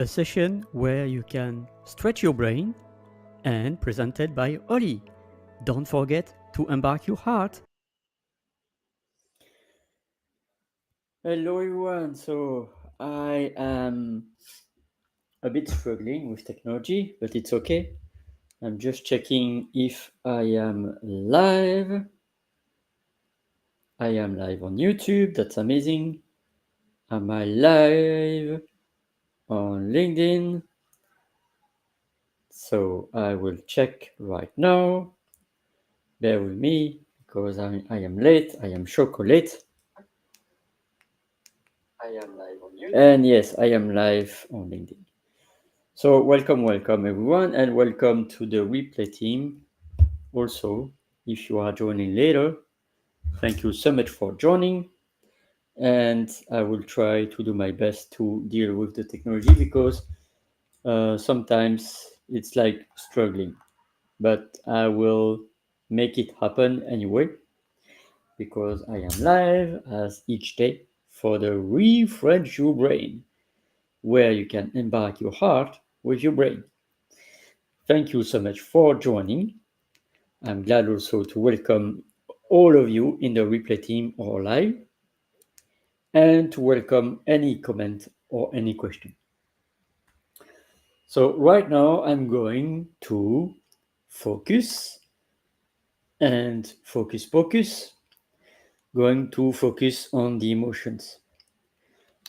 a session where you can stretch your brain and presented by Oli. Don't forget to embark your heart. Hello everyone, so I am a bit struggling with technology, but it's okay. I'm just checking if I am live. I am live on YouTube, that's amazing. Am I live on LinkedIn? So I will check right now. Bear with me because I am late. I am chocolate. I am live on YouTube. And yes, I am live on LinkedIn. So welcome everyone, and welcome to the replay team. Also, if you are joining later, thank you so much for joining. And I will try to do my best to deal with the technology because sometimes it's like struggling, but I will make it happen anyway because I am live as each day for the ReFrench Your Brain, where you can embark your heart with your brain. Thank you so much for joining. I'm glad also to welcome all of you in the replay team or live, and to welcome any comment or any question. So right now I'm going to focus and focus, going to focus on the emotions.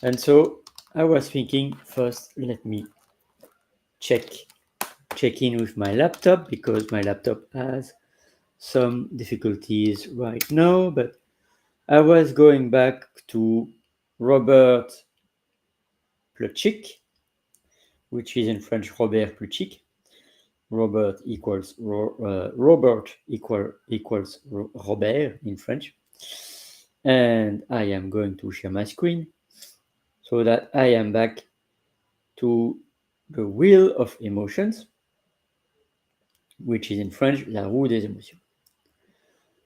And so I was thinking first, let me check in with my laptop because my laptop has some difficulties right now, but I was going back to Robert Plutchik, which is in French Robert Plutchik. Robert equals Robert equals Robert in French. And I am going to share my screen so that I am back to the wheel of emotions, which is in French La roue des émotions.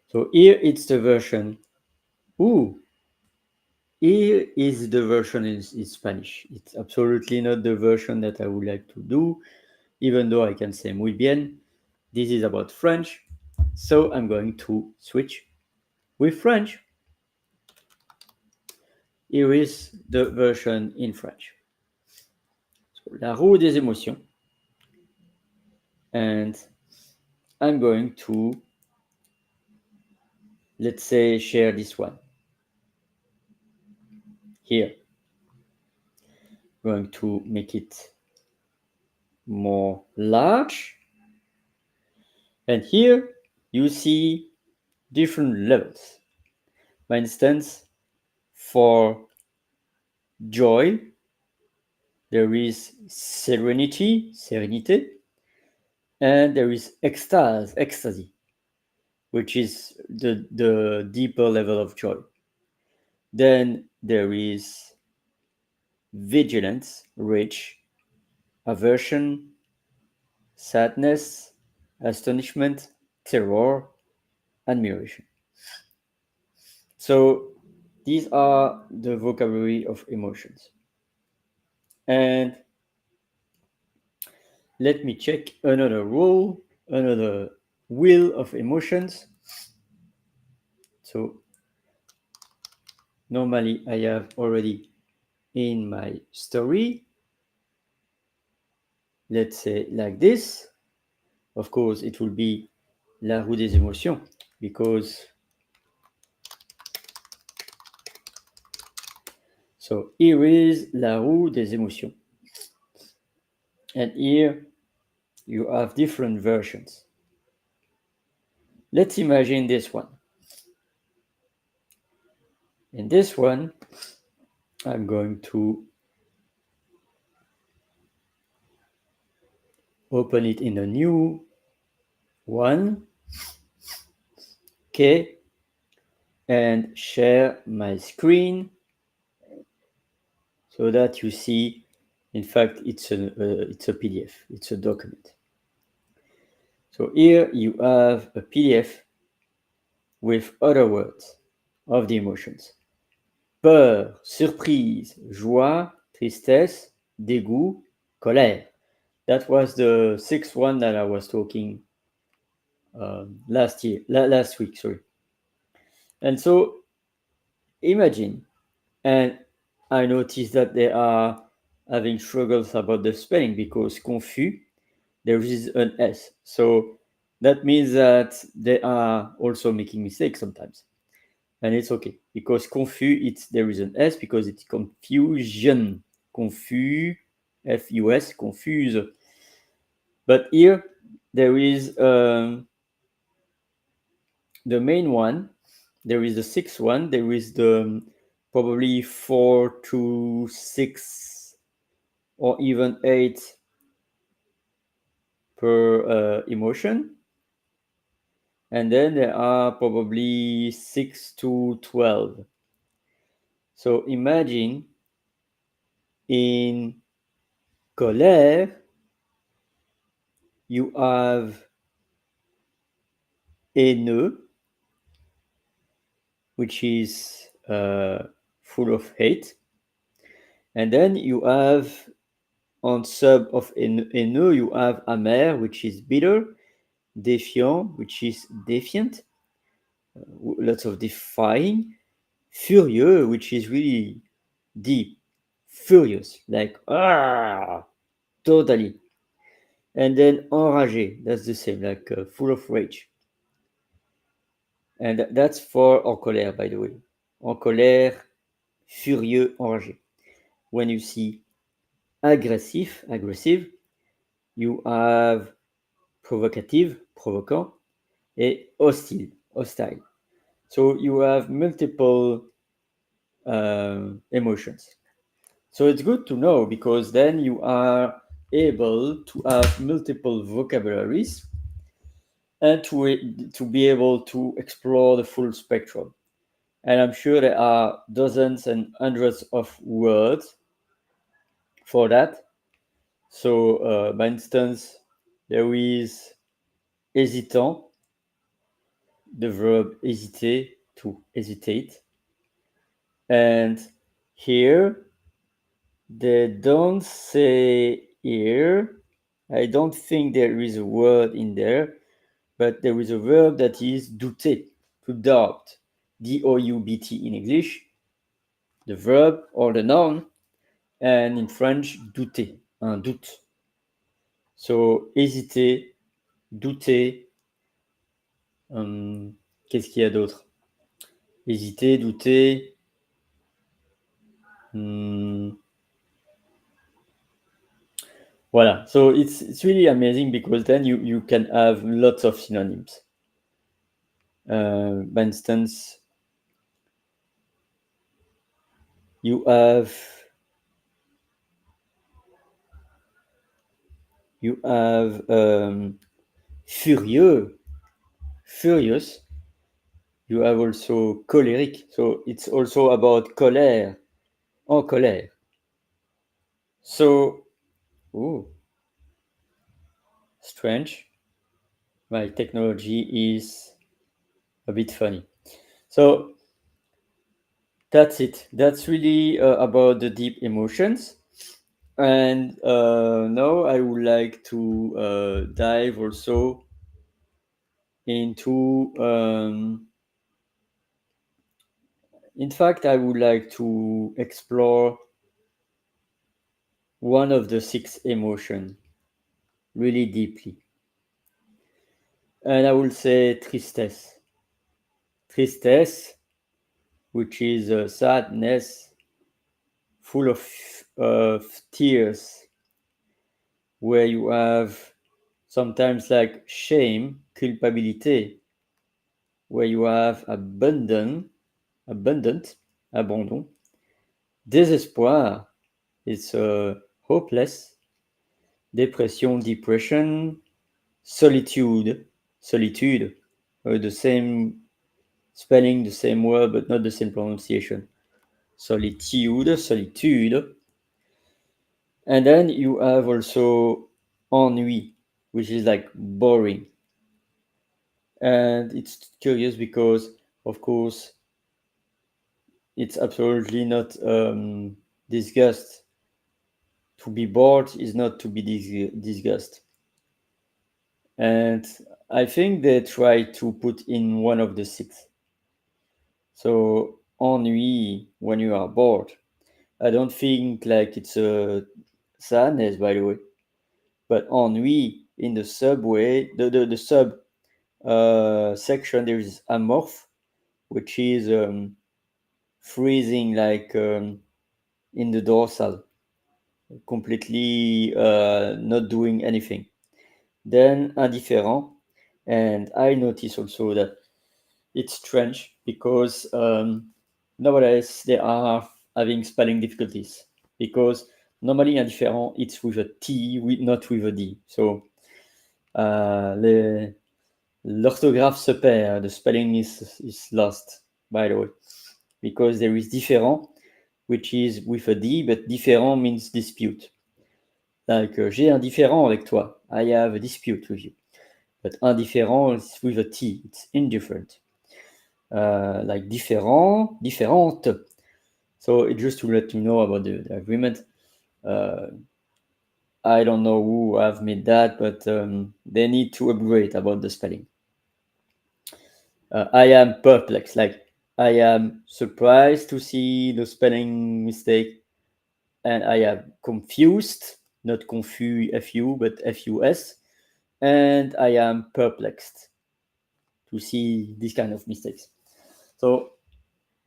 So here it's the version. Here is the version in Spanish. It's absolutely not the version that I would like to do, even though I can say muy bien. This is about French, so I'm going to switch with French. Here is the version in French. So, La roue des émotions. And I'm going to, let's say, share this one. Here. I'm going to make it more large. And here you see different levels. For instance, for joy, there is serenity, and there is ecstasy, which is the deeper level of joy. Then there is vigilance, rage, aversion, sadness, astonishment, terror, admiration. So these are the vocabulary of emotions. And let me check another rule, another wheel of emotions. So normally I have already in my story, let's say like this. Of course, it will be La roue des émotions because so here is La roue des émotions. And here you have different versions. Let's imagine this one. In this one, I'm going to open it in a new one. Okay. And share my screen so that you see, in fact, it's a PDF, it's a document. So here you have a PDF with other words of the emotions. Peur, surprise, joie, tristesse, dégoût, colère. That was the sixth one that I was talking last week, sorry. And so imagine, and I noticed that they are having struggles about the spelling because confus, there is an S. So that means that they are also making mistakes sometimes. And it's okay because confus, there is an S because it's confusion. Confus, F-U-S, confuse. But here there is the main one, there is the sixth one, there is the probably 4 to 6 or even 8 per emotion. And then there are probably 6 to 12. So imagine in colère, you have haineux, which is full of hate. And then you have on sub of haineux, you have amer, which is bitter, défiant, which is defiant, lots of defying, furieux, which is really deep, furious, like totally. And then enragé, that's the same, like full of rage. And that's for en colère, by the way. En colère, furieux, enragé. When you see aggressive, you have provocative, provoquant, et hostile. So you have multiple emotions. So it's good to know because then you are able to have multiple vocabularies and to be able to explore the full spectrum. And I'm sure there are dozens and hundreds of words for that. So, by instance, there is hésitant, the verb hésiter, to hesitate. And here, they don't say here. I don't think there is a word in there, but there is a verb that is douter, to doubt. D-O-U-B-T in English, the verb or the noun, and in French, douter, un doute. So, hésiter, douter. Qu'est-ce qu'il y a d'autre? Hésiter, douter. Voilà. So it's really amazing because then you can have lots of synonyms. For instance, you have furieux, furious. You have also colérique. So it's also about colère, en colère. So, strange. My technology is a bit funny. So that's it. That's really about the deep emotions. And now I would like to dive also into, in fact, I would like to explore one of the 6 emotions really deeply. And I will say tristesse. Tristesse, which is sadness, full of tears, where you have sometimes like shame, culpabilité, where you have abandon, abandon, désespoir, it's hopeless, depression, solitude, the same spelling, the same word, but not the same pronunciation. Solitude. And then you have also ennui, which is like boring. And it's curious because, of course, it's absolutely not disgust to be bored is not to be disgusted. And I think they try to put in one of the six. So ennui when you are bored. I don't think like it's a sadness, by the way, but ennui in the subway, the sub section, there is amorph, which is freezing like in the dorsal, completely not doing anything. Then indifférent, and I notice also that it's strange because nowadays they are having spelling difficulties because normally indifférent it's with a T, not with a D. So l'orthographe se perd, the spelling is lost, by the way, because there is différent, which is with a D, but différent means dispute. Like j'ai un différent avec toi. I have a dispute with you. But indifférent is with a T. It's indifferent. Like différent, différente. So just to let you know about the agreement. I don't know who have made that, but they need to upgrade about the spelling. I am perplexed. Like I am surprised to see the spelling mistake, and I am confused, not confused, fu, but fus, and I am perplexed to see this kind of mistakes. So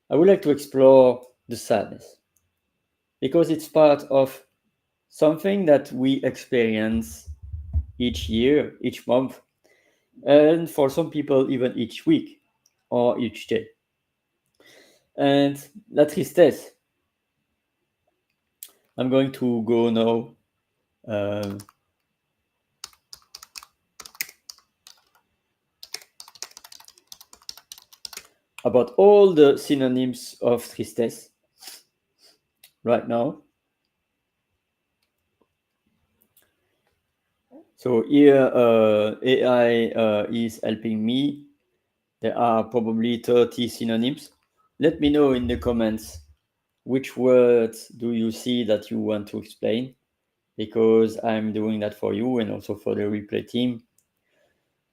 I would like to explore the sadness because it's part of something that we experience each year, each month, and for some people, even each week or each day. And la tristesse, I'm going to go now about all the synonyms of tristesse right now. So here AI is helping me. There are probably 30 synonyms. Let me know in the comments which words do you see that you want to explain, because I'm doing that for you and also for the replay team.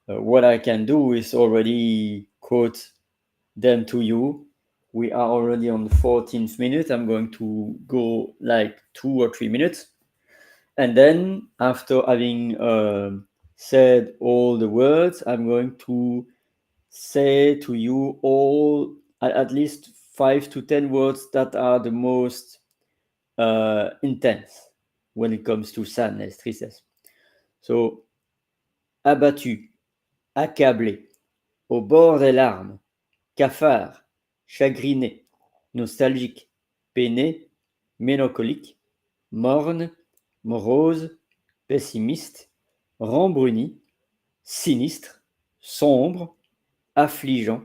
What I can do is already quote them to you. We are already on the 14th minute. I'm going to go like 2 or 3 minutes. And then after having said all the words, I'm going to say to you all at least 5 to 10 words that are the most intense when it comes to sadness, tristesse. So, abattu, accablé, au bord des larmes, cafard, chagriné, nostalgique, peiné, mélancolique, morne, morose, pessimiste, rembruni, sinistre, sombre, affligeant,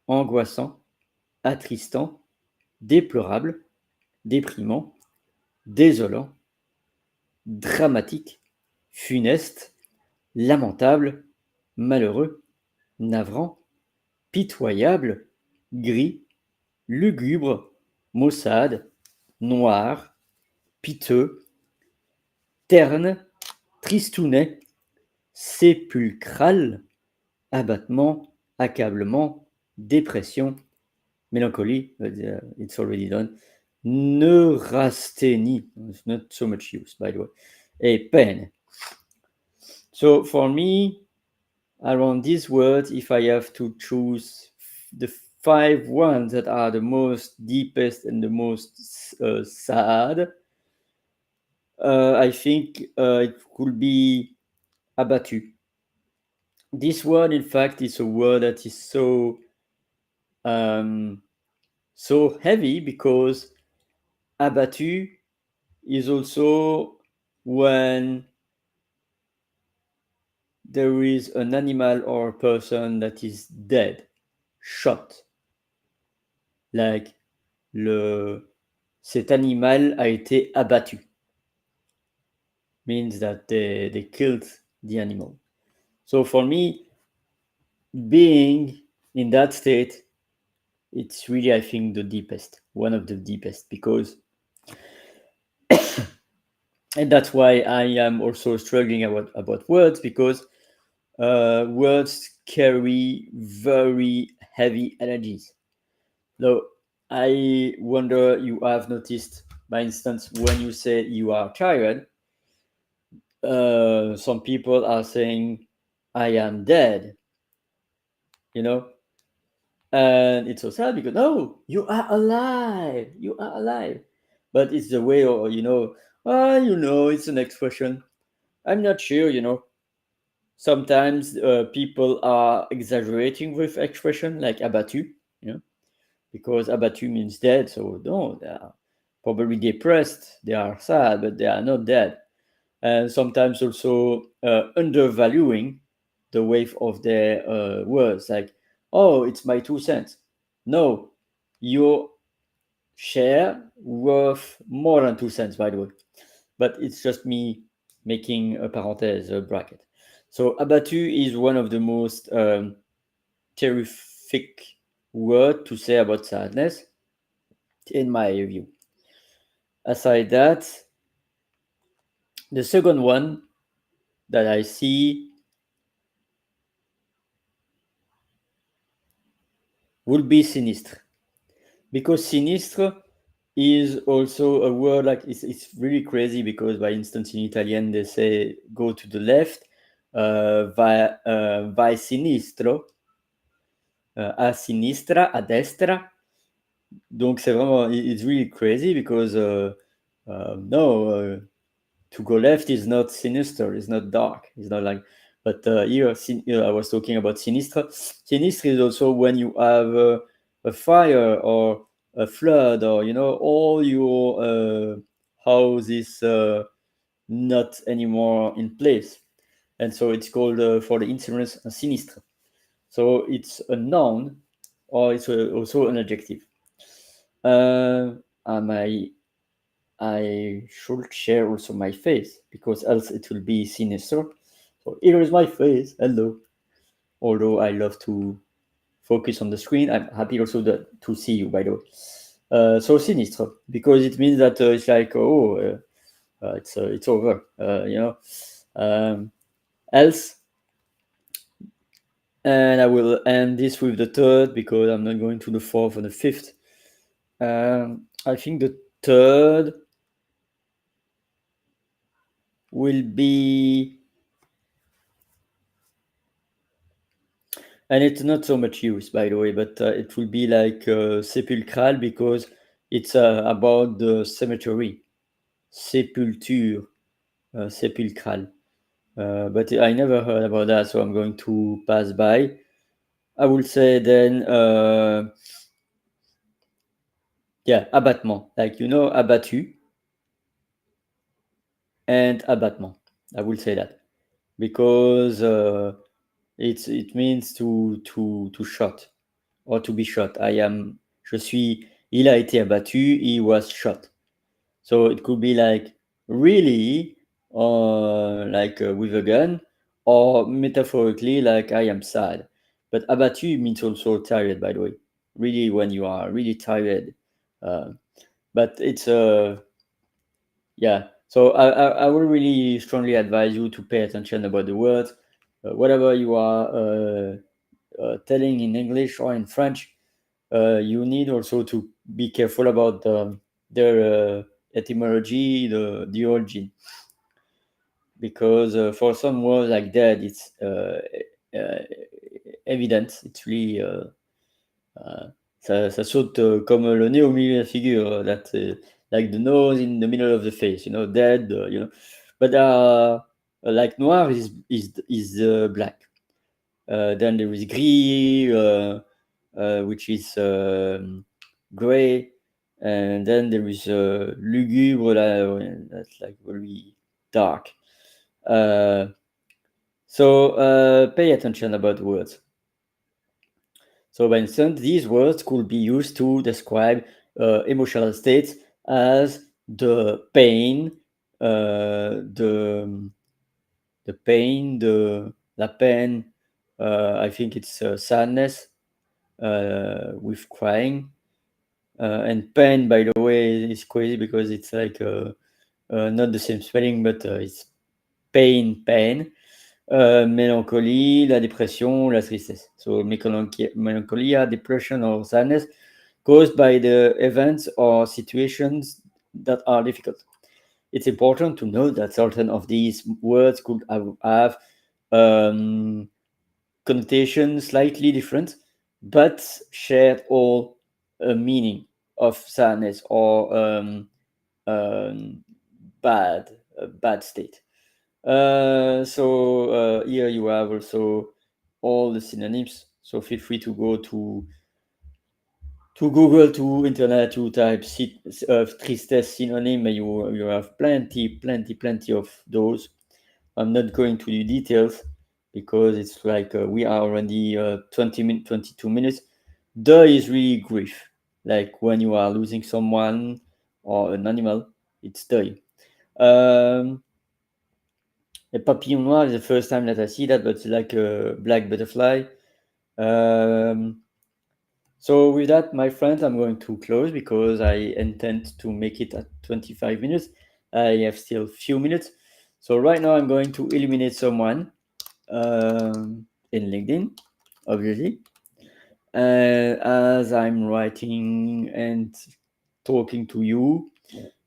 angoissant, attristant, déplorable, déprimant, désolant, dramatique, funeste, lamentable, malheureux, navrant, pitoyable, gris, lugubre, maussade, noir, piteux, terne, tristounet, sépulcral, abattement, accablement, dépression, mélancolie, it's already done, neurasthénie, it's not so much use, by the way, et peine. So for me, around these words, if I have to choose the 5 ones that are the most deepest and the most sad, I think it could be abattu. This word, in fact, is a word that is so heavy because abattu is also when there is an animal or a person that is dead, shot. Like cet animal a été abattu. Means that they killed the animal. So for me, being in that state, it's really, I think, the deepest, one of the deepest, because And that's why I am also struggling about words, because words carry very heavy energies. So I wonder you have noticed, by instance, when you say you are tired, some people are saying, I am dead, you know? And it's so sad because, no, you are alive. You are alive. But it's the way, or, it's an expression. I'm not sure, Sometimes people are exaggerating with expression like abattu, you know, because abattu means dead. So no, they are probably depressed. They are sad, but they are not dead. And sometimes also undervaluing the weight of their words, like, oh, it's my 2 cents. No, your share worth more than 2 cents, by the way. But it's just me making a parenthèse, a bracket. So abattu is one of the most terrific word to say about sadness, in my view. Aside that, the second one that I see would be sinistre, because sinistre is also a word, like, it's really crazy, because by instance in Italian they say go to the left, vai sinistro, a sinistra, a destra. Donc c'est vraiment, it's really crazy, because no, to go left is not sinister, it's not dark, it's not like, but here I was talking about sinistre. Sinistre is also when you have a fire or a flood, or all your house is not anymore in place, and so it's called for the insurance a sinistre. So it's a noun, or it's also an adjective. And I should share also my face, because else it will be sinister. So here is my face. Hello. Although I love to focus on the screen, I'm happy also to see you, by the way. So sinister, because it means that it's like, oh, it's over. Else, and I will end this with the third, because I'm not going to the fourth or the fifth. I think the third will be, and it's not so much use, by the way, but it will be like sepulchral, because it's about the cemetery, sepulture, sepulchral. But I never heard about that, so I'm going to pass by. I will say then, yeah, abattement, like, abattu and abattement. I will say that, because it means to shot, or to be shot. Je suis, il a été abattu, he was shot. So it could be like, really, like with a gun, or metaphorically, like, I am sad. But abattu means also tired, by the way. Really, when you are really tired. Uh, but it's yeah. So I will really strongly advise you to pay attention about the words, whatever you are telling in English or in French. You need also to be careful about their etymology, the origin, because for some words like that, it's uh, évident, it's really ça saute comme le nez au milieu de la figure, that like the nose in the middle of the face, dead, but like noir is black. Then there is gris, which is gray, and then there is lugubre, that's like very dark. So pay attention about the words. So, for instance, these words could be used to describe emotional states as the pain, the pain, la peine. I think it's sadness with crying. And pain, by the way, is crazy, because it's like not the same spelling, but it's pain, melancholy, la dépression, la tristesse. So melancholia, depression, or sadness caused by the events or situations that are difficult. It's important to note that certain of these words could have connotations slightly different, but shared all a meaning of sadness or um, bad state. Here you have also all the synonyms. So feel free to go to Google, to internet, to type tristesse synonym. You have plenty of those. I'm not going to the details because it's like we are already 22 minutes. The is really grief, like when you are losing someone or an animal, it's the. Um, a papillon noir is the first time that I see that, but it's like a black butterfly. Um, so with that, my friends, I'm going to close because I intend to make it at 25 minutes. I have still few minutes. So right now I'm going to eliminate someone in LinkedIn, obviously. As I'm writing and talking to you,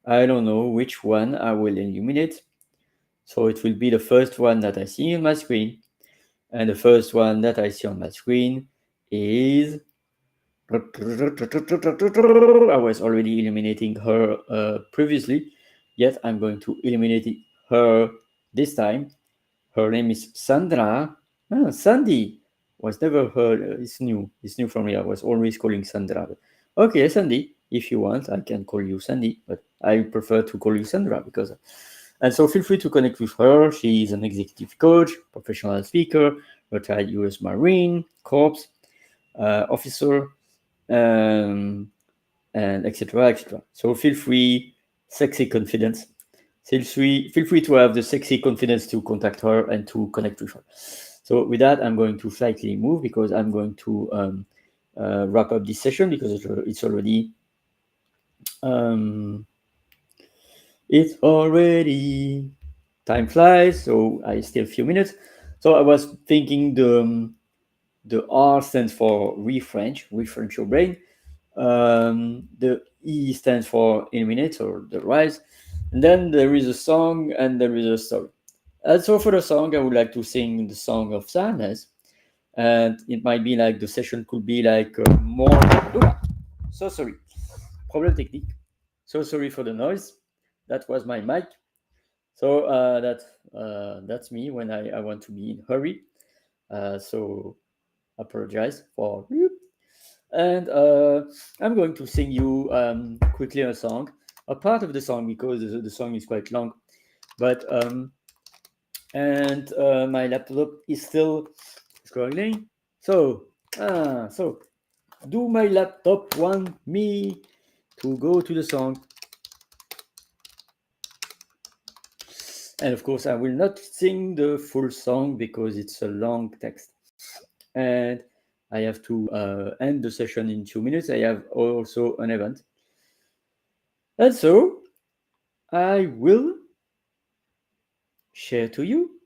I don't know which one I will eliminate. So it will be the first one that I see on my screen. And the first one that I see on my screen is. I was already eliminating her previously, yet I'm going to eliminate her this time. Her name is Sandra. Ah, Sandy. Was never heard. It's new. It's new for me. I was always calling Sandra. Okay, Sandy. If you want, I can call you Sandy, but I prefer to call you Sandra because. And so feel free to connect with her. She is an executive coach, professional speaker, retired U.S. Marine Corps officer, um, and etc. etc. So feel free, sexy confidence. Feel free to have the sexy confidence to contact her and to connect with her. So with that, I'm going to slightly move because I'm going to wrap up this session because um, it's already time flies. So I still a few minutes. So I was thinking the R stands for refrench your brain. The E stands for eliminate or the rise. And then there is a song and there is a story. And so for the song, I would like to sing the song of sadness. And it might be like the session could be like more. Oh, so sorry. Problem technique. So sorry for the noise. That was my mic. So that's me when I want to be in hurry. So apologize for. And I'm going to sing you quickly a song, a part of the song because the song is quite long. But and my laptop is still struggling. So do my laptop want me to go to the song? And of course, I will not sing the full song because it's a long text. And I have to end the session in 2 minutes. I have also an event. And so I will share to you.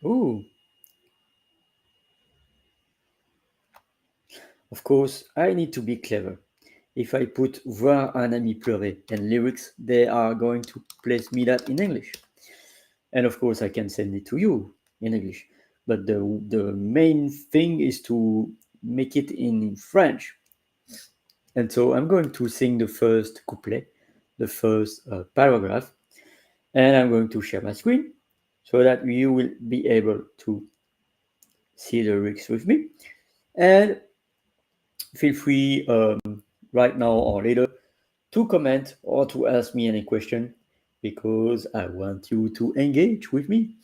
Ooh. Of course, I need to be clever. If I put voir un ami pleurer and lyrics, they are going to place me that in English. And of course, I can send it to you in English. But the main thing is to make it in French. And so I'm going to sing the first couplet, the first paragraph, and I'm going to share my screen so that you will be able to see the lyrics with me. And feel free right now or later to comment or to ask me any question because I want you to engage with me.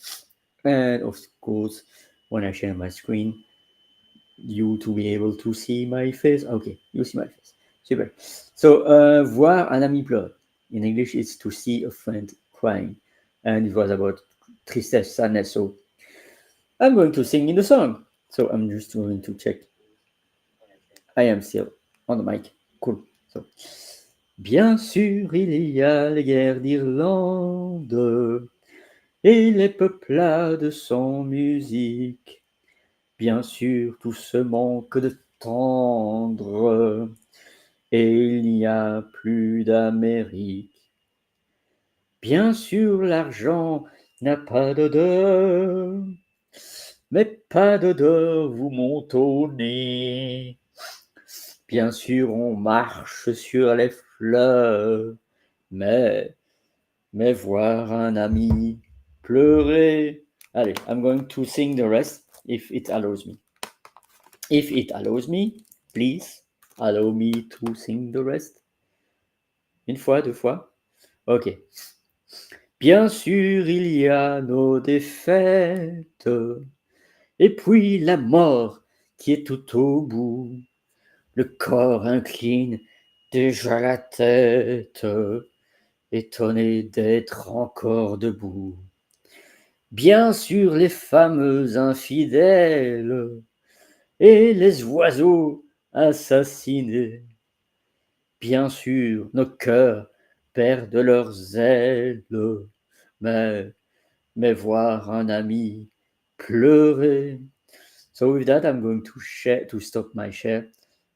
And of course, when I share my screen, you to be able to see my face. Okay, you see my face. Super. So, voir un ami pleurer. In English, it's to see a friend crying. And it was about tristesse, sadness. So, I'm going to sing in the song. So, I'm just going to check. I am still on the mic. Cool. So, bien sûr, il y a les guerres d'Irlande et les peuplades sans musique. Bien sûr, tout ce manque de tendre et il n'y a plus d'Amérique. Bien sûr, l'argent n'a pas d'odeur, mais pas d'odeur vous monte au nez. Bien sûr, on marche sur les fleurs, mais, mais voir un ami pleurer. Allez, I'm going to sing the rest if it allows me. If it allows me, please allow me to sing the rest. Une fois, deux fois. Ok. Bien sûr, il y a nos défaites, et puis la mort qui est tout au bout. Le corps incline déjà la tête, étonné d'être encore debout. Bien sûr, les fameux infidèles et les oiseaux assassinés. Bien sûr, nos cœurs perdent leurs ailes, mais, mais voir un ami pleurer. So with that, I'm going to stop my share.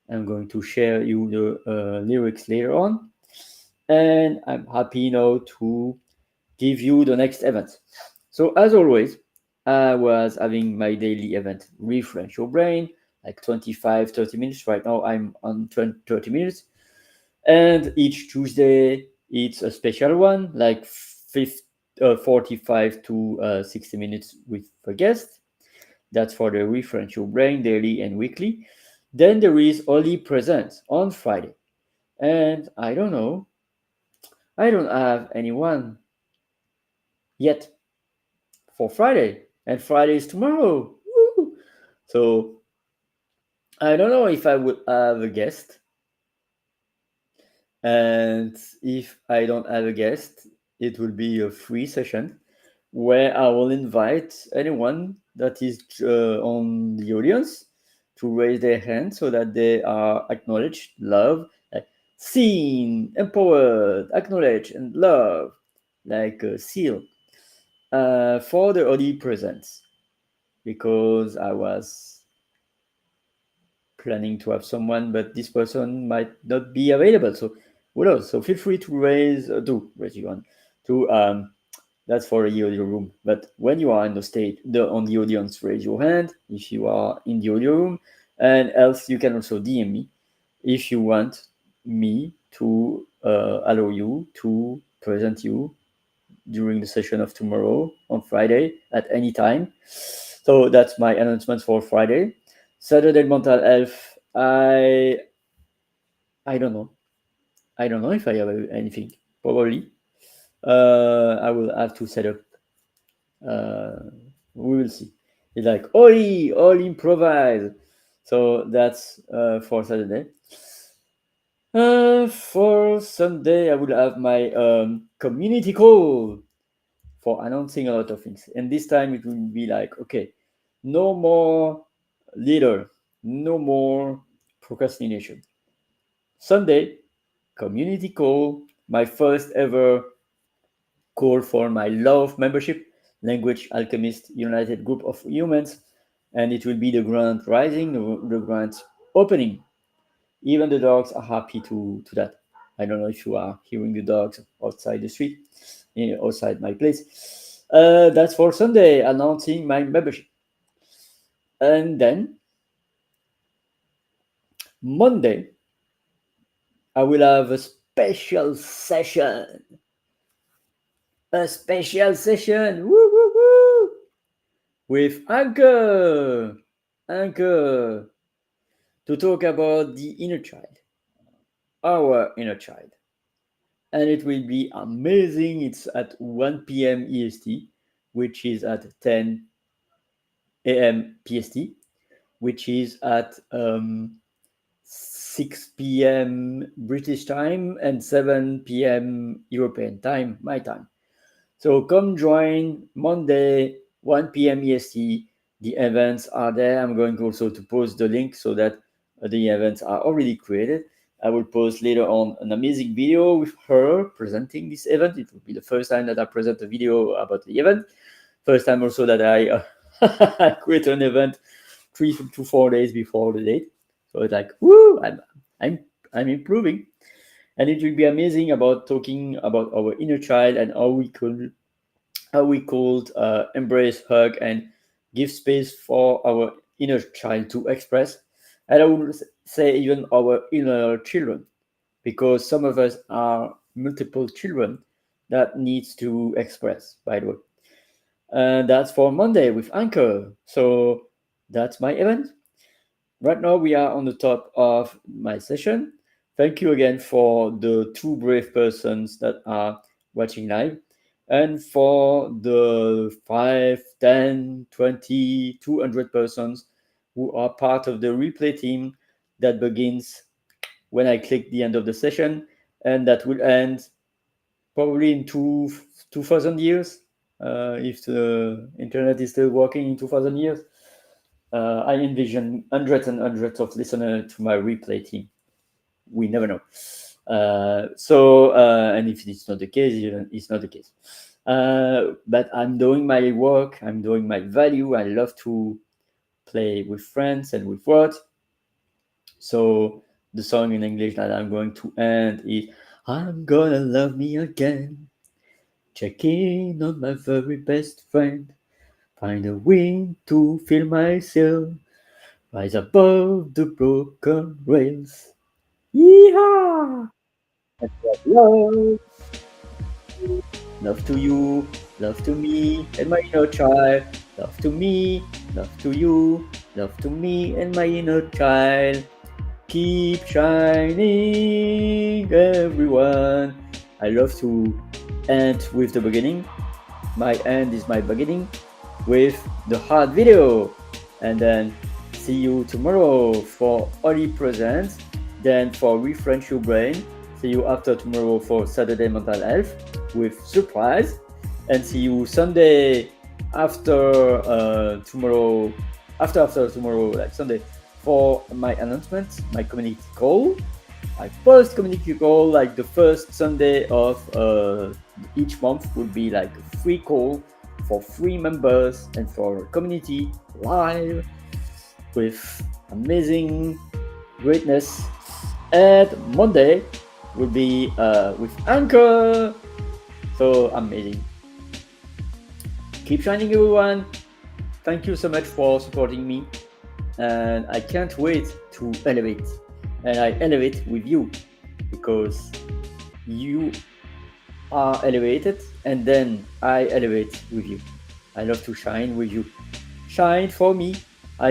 I'm going to share you the lyrics later on. And I'm happy now to give you the next event. So as always, I was having my daily event, ReFrench Your Brain, like 25, 30 minutes. Right now I'm on 20, 30 minutes. And each Tuesday, it's a special one, like 45 to 60 minutes with a guest. That's for the ReFrench Your Brain, daily and weekly. Then there is Oli Presents on Friday. And I don't know, I don't have anyone yet for Friday. And Friday is tomorrow. Woo! So I don't know if I would have a guest. And if I don't have a guest, it will be a free session where I will invite anyone that is on the audience to raise their hand so that they are acknowledged, loved, like seen, empowered, acknowledged, and loved, like a seal for the OD presents. Because I was planning to have someone, but this person might not be available. So who knows? So feel free to raise your hand. That's for the audio room. But when you are in the stage, on the audience, raise your hand if you are in the audio room, and else you can also DM me if you want me to allow you to present you during the session of tomorrow on Friday at any time. So that's my announcement for Friday. Saturday mental health. I don't know. I don't know if I have anything. Probably. I will have to set up. We will see. It's like Oli, all improvise. So that's for Saturday. For Sunday, I will have my community call for announcing a lot of things. And this time it will be like, okay, no more leader, no more procrastination. Sunday, community call, my first ever call for my love membership, Language Alchemist United Group of Humans. And it will be the grand rising, the grand opening. Even the dogs are happy to that. I don't know if you are hearing the dogs outside the street, outside my place. That's for Sunday, announcing my membership. And then Monday, I will have a special session. A special session. Woo, woo, woo. With Anchor. Anchor. To talk about the inner child. Our inner child. And it will be amazing. It's at 1 p.m. EST, which is at 10 a.m. PST, which is at 6 p.m. British time and 7 p.m. European time, my time. So come join Monday, 1 p.m. EST. The events are there. I'm going also to post the link so that the events are already created. I will post later on an amazing video with her presenting this event. It will be the first time that I present a video about the event. First time also that I I create an event 3 to 4 days before the date. So it's like, woo, I'm improving. And it will be amazing about talking about our inner child and how we could embrace, hug, and give space for our inner child to express. And I would say even our inner children, because some of us are multiple children that needs to express, by the way. And that's for Monday with Anchor. So that's my event. Right now, we are on the top of my session. Thank you again for the two brave persons that are watching live, and for the 5, 10, 20, 200 persons who are part of the replay team that begins when I click the end of the session, and that will end probably in 2,000 years, if the internet is still working in 2,000 years. I envision hundreds and hundreds of listeners to my replay team. We never know. And if it's not the case, it's not the case. But I'm doing my work. I'm doing my value. I love to play with friends and with words. So the song in English that I'm going to end is "I'm Gonna Love Me Again." Check in on my very best friend. Find a wind to fill my sail. Rise above the broken rails. Yeehaw! Love, love to you, love to me and my inner child. Love to me, love to you, love to me and my inner child. Keep shining, everyone. I love to end with the beginning. My end is my beginning with the hard video. And then see you tomorrow for Oli Presents. Then for ReFrench Your Brain. See you after tomorrow for Saturday Mental Health with surprise. And see you Sunday after tomorrow, after tomorrow, like Sunday, for my announcement, my community call. My first community call, like the first Sunday of each month, would be like a free call for free members and for community live with amazing greatness. And Monday will be with Anchor. So amazing. Keep shining, everyone. Thank you so much for supporting me. And I can't wait to elevate. And I elevate with you because you are elevated and then I elevate with you. I love to shine with you. Shine for me.